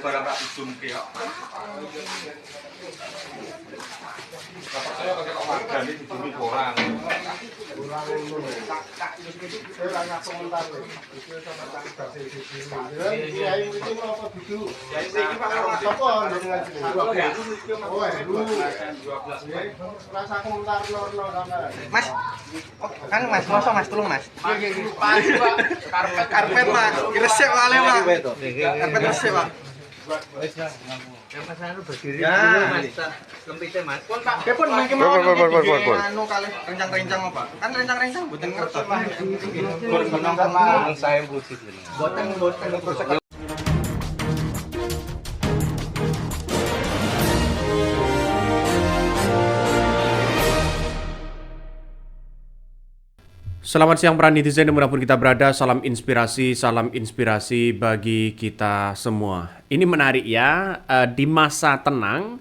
barang rak zoom ke kok. Saya pakai omaga ini di bumi orang. Mas, kan mas, masa mas tulung mas. Karpet mas, resep wale mas. Karpet resep pak. Yang pasangan berdiri mas, lempite mas. Kepun mungkin mau anu kali rencang-rencang apa? Kan rencang-rencang buatan ngerti mas. Saya butuh. Buatan Selamat siang para netizen dimanapun kita berada, salam inspirasi bagi kita semua. Ini menarik ya, di masa tenang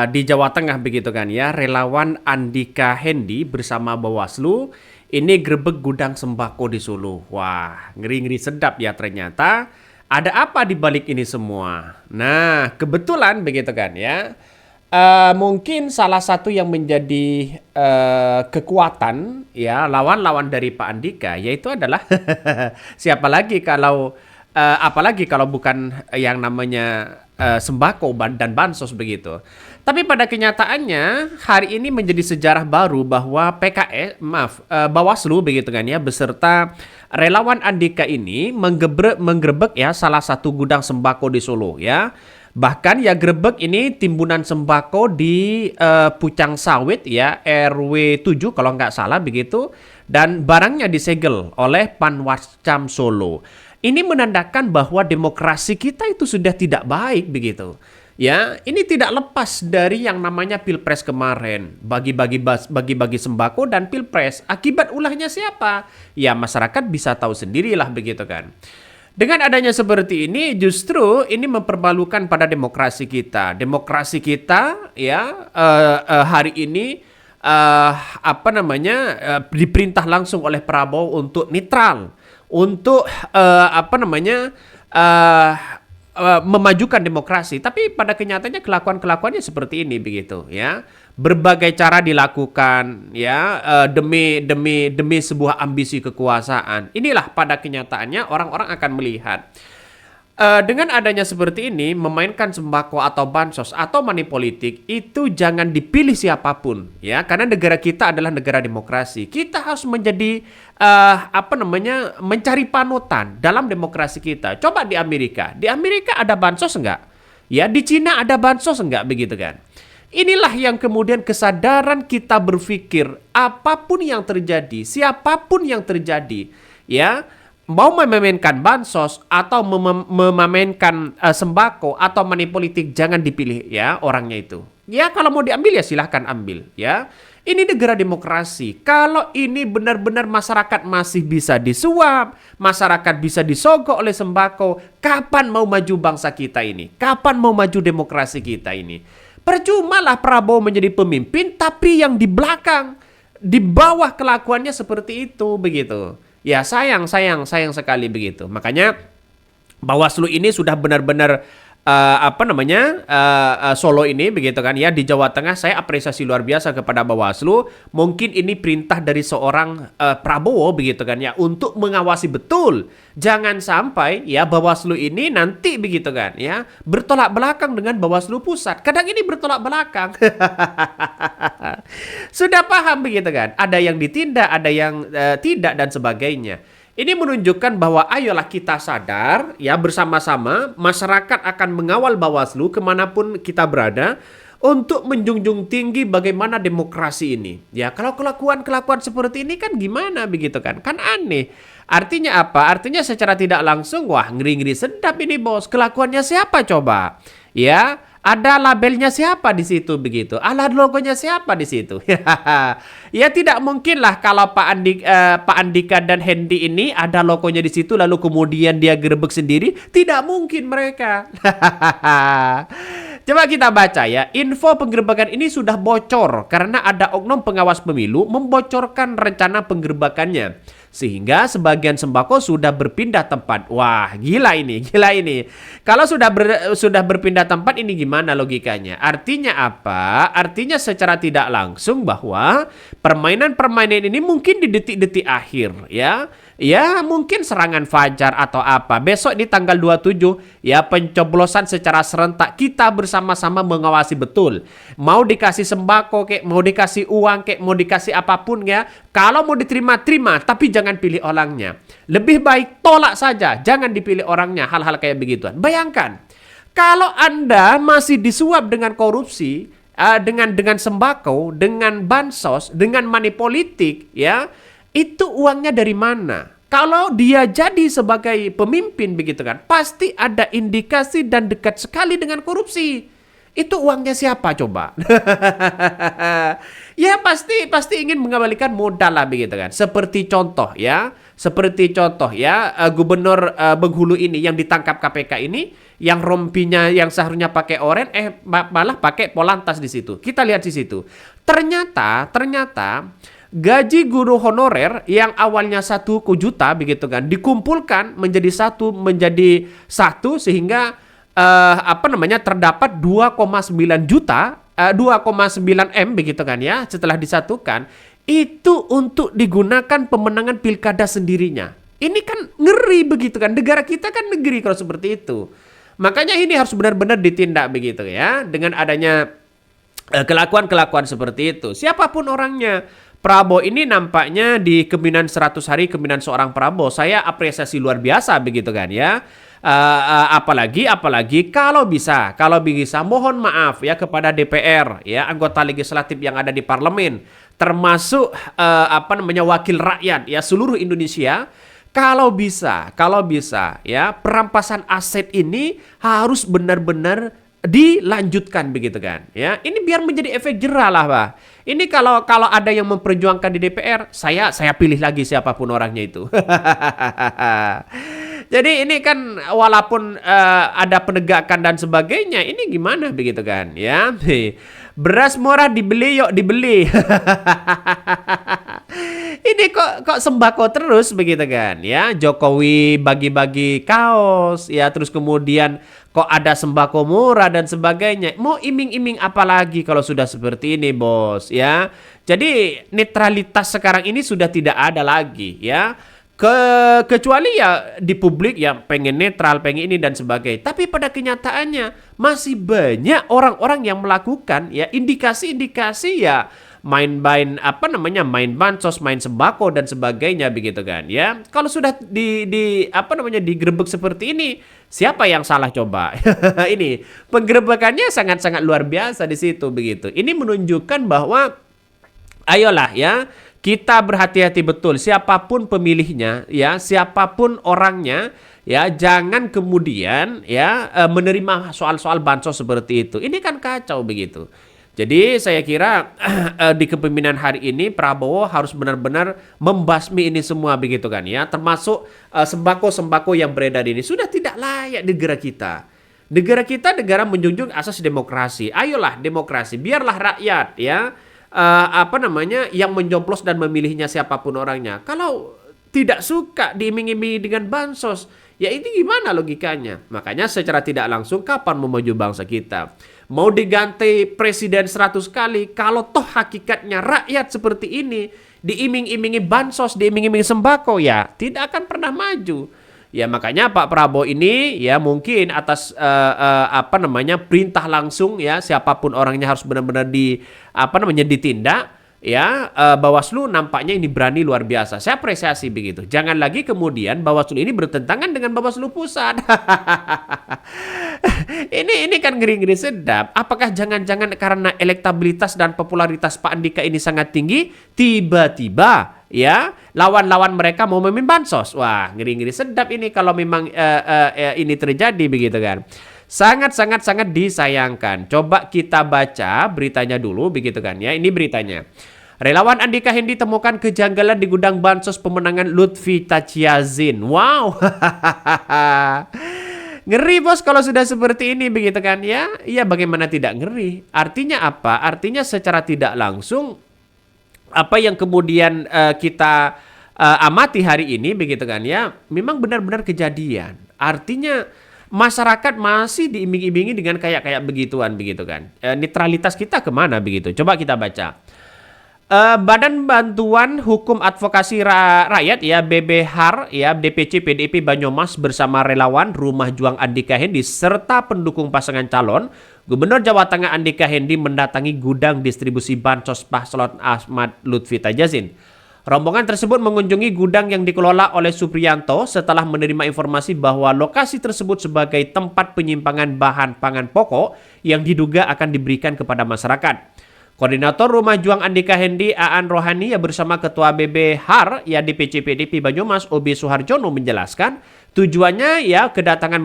di Jawa Tengah begitu kan ya, relawan Andika Hendi bersama Bawaslu ini grebek gudang sembako di Solo. Wah, ngeri-ngeri sedap ya ternyata. Ada apa di balik ini semua? Nah, kebetulan begitu kan ya. Mungkin salah satu yang menjadi kekuatan ya lawan-lawan dari Pak Andika yaitu adalah siapa lagi kalau apalagi kalau bukan yang namanya sembako dan bansos begitu. Tapi pada kenyataannya hari ini menjadi sejarah baru bahwa Bawaslu begitu kan ya beserta relawan Andika ini menggerebek ya salah satu gudang sembako di Solo ya. Bahkan ya grebek ini timbunan sembako di Pucang Sawit ya RW 7 kalau nggak salah begitu, dan barangnya disegel oleh Panwascam Solo. Ini menandakan bahwa demokrasi kita itu sudah tidak baik begitu. Ya, ini tidak lepas dari yang namanya Pilpres kemarin, bagi-bagi sembako dan Pilpres. Akibat ulahnya siapa? Ya masyarakat bisa tahu sendirilah begitu kan. Dengan adanya seperti ini justru ini mempermalukan pada demokrasi kita. Demokrasi kita ya hari ini diperintah langsung oleh Prabowo untuk netral, untuk memajukan demokrasi. Tapi pada kenyataannya kelakuannya seperti ini begitu ya. Berbagai cara dilakukan ya demi sebuah ambisi kekuasaan. Inilah pada kenyataannya orang-orang akan melihat dengan adanya seperti ini, memainkan sembako atau bansos atau money politik itu jangan dipilih siapapun ya, karena negara kita adalah negara demokrasi. Kita harus menjadi mencari panutan dalam demokrasi kita. Coba di Amerika ada bansos enggak? Ya, di Cina ada bansos enggak begitu kan? Inilah yang kemudian kesadaran kita berpikir apapun yang terjadi, siapapun yang terjadi, ya mau memainkan bansos atau memainkan sembako atau money politik jangan dipilih ya orangnya itu. Ya kalau mau diambil ya silahkan ambil ya. Ini negara demokrasi. Kalau ini benar-benar masyarakat masih bisa disuap, masyarakat bisa disogok oleh sembako, kapan mau maju bangsa kita ini? Kapan mau maju demokrasi kita ini? Percumalah Prabowo menjadi pemimpin tapi yang di belakang, di bawah kelakuannya seperti itu begitu. Ya sayang sekali begitu. Makanya Bawaslu ini sudah benar-benar Solo ini begitu kan ya, di Jawa Tengah. Saya apresiasi luar biasa kepada Bawaslu. Mungkin ini perintah dari seorang Prabowo begitu kan ya, untuk mengawasi betul jangan sampai ya Bawaslu ini nanti begitu kan ya bertolak belakang dengan Bawaslu pusat. Kadang ini bertolak belakang. Sudah paham begitu kan, ada yang ditindak, ada yang tidak dan sebagainya. Ini menunjukkan bahwa ayolah kita sadar ya bersama-sama, masyarakat akan mengawal Bawaslu kemanapun kita berada untuk menjunjung tinggi bagaimana demokrasi ini. Ya kalau kelakuan seperti ini kan gimana begitu kan? Kan aneh. Artinya apa? Artinya secara tidak langsung wah ngeri-ngeri sedap ini bos. Kelakuannya siapa coba? Ya ada labelnya siapa di situ begitu? Ada logonya siapa di situ? Ya tidak mungkin lah kalau Pak Andika dan Hendi ini ada logonya di situ lalu kemudian dia gerebek sendiri. Tidak mungkin mereka. Coba kita baca ya. Info penggerbekan ini sudah bocor karena ada oknum pengawas pemilu membocorkan rencana penggerbekannya. Sehingga sebagian sembako sudah berpindah tempat. Wah, gila ini, gila ini. Kalau sudah berpindah tempat ini gimana logikanya? Artinya apa? Artinya secara tidak langsung bahwa permainan-permainan ini mungkin di detik-detik akhir ya. Ya mungkin serangan fajar atau apa. Besok di tanggal 27 ya pencoblosan secara serentak kita bersama-sama mengawasi betul. Mau dikasih sembako kek, mau dikasih uang kek, mau dikasih apapun ya. Kalau mau diterima-terima tapi jangan pilih orangnya. Lebih baik tolak saja, jangan dipilih orangnya, hal-hal kayak begituan. Bayangkan kalau Anda masih disuap dengan korupsi, dengan sembako, dengan bansos, dengan money politik ya. Itu uangnya dari mana? Kalau dia jadi sebagai pemimpin begitu kan, pasti ada indikasi dan dekat sekali dengan korupsi. Itu uangnya siapa coba? Ya pasti ingin mengembalikan modal lah begitu kan. Seperti contoh ya, Gubernur Bengkulu ini yang ditangkap KPK ini, yang rompinya yang seharusnya pakai oranye, malah pakai polantas di situ. Kita lihat di situ. Ternyata gaji guru honorer yang awalnya 1 juta begitu kan dikumpulkan menjadi satu sehingga terdapat 2,9 juta 2,9 M begitu kan ya setelah disatukan itu untuk digunakan pemenangan pilkada sendirinya. Ini kan ngeri begitu kan, negara kita kan negeri kalau seperti itu. Makanya ini harus benar-benar ditindak begitu ya dengan adanya kelakuan-kelakuan seperti itu. Siapapun orangnya. Prabowo ini nampaknya di kepemimpinan 100 hari kepemimpinan seorang Prabowo saya apresiasi luar biasa begitu kan ya. Apalagi kalau bisa mohon maaf ya kepada DPR ya, anggota legislatif yang ada di parlemen termasuk wakil rakyat ya seluruh Indonesia. Kalau bisa ya perampasan aset ini harus benar-benar dilanjutkan begitu kan ya. Ini biar menjadi efek jerah lah Pak. Ini kalau ada yang memperjuangkan di DPR, saya pilih lagi siapapun orangnya itu. Jadi ini kan walaupun ada penegakan dan sebagainya, ini gimana begitu kan ya. Beras murah dibeli yuk dibeli. Ini kok sembako terus begitu kan ya. Jokowi bagi-bagi kaos ya, terus kemudian kok ada sembako murah dan sebagainya. Mau iming-iming apa lagi kalau sudah seperti ini bos ya. Jadi netralitas sekarang ini sudah tidak ada lagi ya. Kecuali ya di publik yang pengen netral, pengen ini dan sebagainya. Tapi pada kenyataannya masih banyak orang-orang yang melakukan ya indikasi-indikasi ya main bansos, main sembako dan sebagainya begitu kan ya. Kalau sudah digerebek seperti ini, siapa yang salah coba? Ini penggerebekannya sangat-sangat luar biasa di situ begitu. Ini menunjukkan bahwa ayolah ya, kita berhati-hati betul siapapun pemilihnya ya, siapapun orangnya ya, jangan kemudian ya menerima soal-soal bansos seperti itu. Ini kan kacau begitu. Jadi saya kira di kepemimpinan hari ini Prabowo harus benar-benar membasmi ini semua begitu kan ya, termasuk sembako-sembako yang beredar ini sudah tidak layak negara kita. Negara kita negara menjunjung asas demokrasi. Ayolah demokrasi, biarlah rakyat ya yang mencoblos dan memilihnya siapapun orangnya. Kalau tidak suka diiming-imingi dengan bansos, ya ini gimana logikanya? Makanya secara tidak langsung kapan mau maju bangsa kita? Mau diganti presiden 100 kali, kalau toh hakikatnya rakyat seperti ini, diiming-imingi bansos, diiming-imingi sembako, ya tidak akan pernah maju. Ya makanya Pak Prabowo ini ya mungkin atas perintah langsung ya, siapapun orangnya harus benar-benar ditindak. Ya, Bawaslu nampaknya ini berani luar biasa. Saya apresiasi begitu. Jangan lagi kemudian Bawaslu ini bertentangan dengan Bawaslu pusat. Ini kan ngeri-ngeri sedap. Apakah jangan-jangan karena elektabilitas dan popularitas Pak Andika ini sangat tinggi, tiba-tiba ya lawan-lawan mereka mau memimpin bansos? Wah, ngeri-ngeri sedap ini kalau memang ini terjadi begitu kan. Sangat disayangkan. Coba kita baca beritanya dulu begitu kan ya. Ini beritanya. Relawan Andika Hendi temukan kejanggalan di gudang bansos pemenangan Lutfi Tachiazin. Wow. Ngeri bos kalau sudah seperti ini begitu kan ya. Ya bagaimana tidak ngeri? Artinya apa? Artinya secara tidak langsung apa yang kemudian kita amati hari ini begitu kan ya, memang benar-benar kejadian. Artinya masyarakat masih diiming-imingi dengan kayak begituan begitu kan. Netralitas kita kemana begitu? Coba kita baca. Badan Bantuan Hukum Advokasi Rakyat ya BBHAR ya DPC PDIP Banyumas bersama relawan Rumah Juang Andika Hendi serta pendukung pasangan calon Gubernur Jawa Tengah Andika Hendi mendatangi gudang distribusi bansos Paslon Ahmad Lutfi Tajazin. Rombongan tersebut mengunjungi gudang yang dikelola oleh Supriyanto setelah menerima informasi bahwa lokasi tersebut sebagai tempat penyimpangan bahan pangan pokok yang diduga akan diberikan kepada masyarakat. Koordinator Rumah Juang Andika Hendi Aan Rohani ya bersama Ketua BBHAR ya DPC PDIP Banyumas Obi Suharjono menjelaskan tujuannya ya kedatangan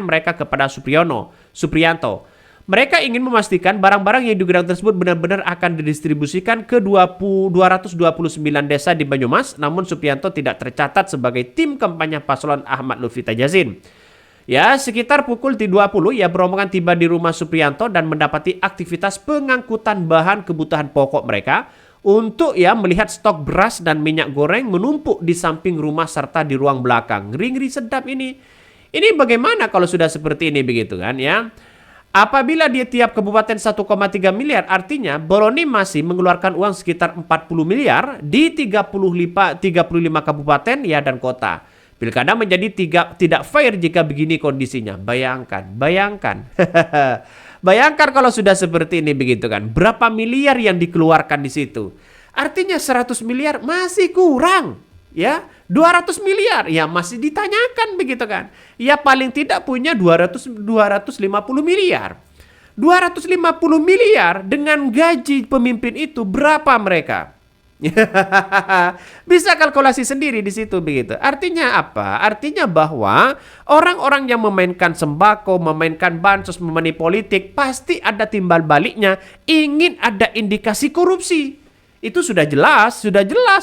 mereka kepada Supriyanto. Mereka ingin memastikan barang-barang yang di gudang tersebut benar-benar akan didistribusikan ke 229 desa di Banyumas, namun Supriyanto tidak tercatat sebagai tim kampanye Paslon Ahmad Lutfi Tajazin. Ya, sekitar pukul 20 ya berombongan tiba di rumah Supriyanto dan mendapati aktivitas pengangkutan bahan kebutuhan pokok mereka untuk ya melihat stok beras dan minyak goreng menumpuk di samping rumah serta di ruang belakang. Ngeri-ngeri sedap ini. Ini bagaimana kalau sudah seperti ini begitu kan ya? Apabila di tiap kabupaten 1,3 miliar, artinya Boroni masih mengeluarkan uang sekitar 40 miliar di 35 kabupaten ya dan kota. Pilkada menjadi tidak fair jika begini kondisinya. Bayangkan. Bayangkan kalau sudah seperti ini begitu kan. Berapa miliar yang dikeluarkan di situ. Artinya 100 miliar masih kurang. Ya, 200 miliar ya masih ditanyakan begitu kan. Ya paling tidak punya 250 miliar. 250 miliar dengan gaji pemimpin itu berapa mereka? Bisa kalkulasi sendiri di situ begitu. Artinya apa? Artinya bahwa orang-orang yang memainkan sembako, memainkan bansos, memoney politik pasti ada timbal baliknya, ingin ada indikasi korupsi. Itu sudah jelas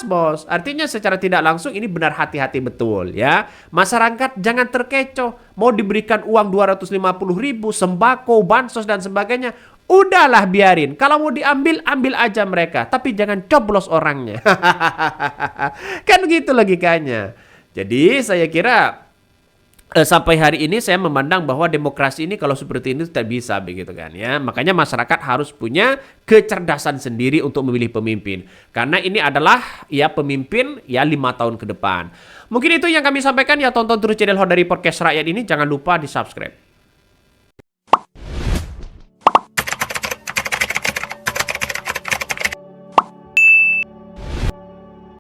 bos. Artinya secara tidak langsung ini benar hati-hati betul ya. Masyarakat jangan terkecoh. Mau diberikan uang 250 ribu, sembako, bansos dan sebagainya. Udahlah biarin. Kalau mau diambil, ambil aja mereka. Tapi jangan coblos orangnya. Kan begitu logikanya. Jadi saya kira sampai hari ini saya memandang bahwa demokrasi ini kalau seperti ini tidak bisa begitu kan ya. Makanya masyarakat harus punya kecerdasan sendiri untuk memilih pemimpin. Karena ini adalah ya pemimpin ya 5 tahun ke depan. Mungkin itu yang kami sampaikan ya, tonton terus channel Hot dari Podcast Rakyat ini. Jangan lupa di subscribe.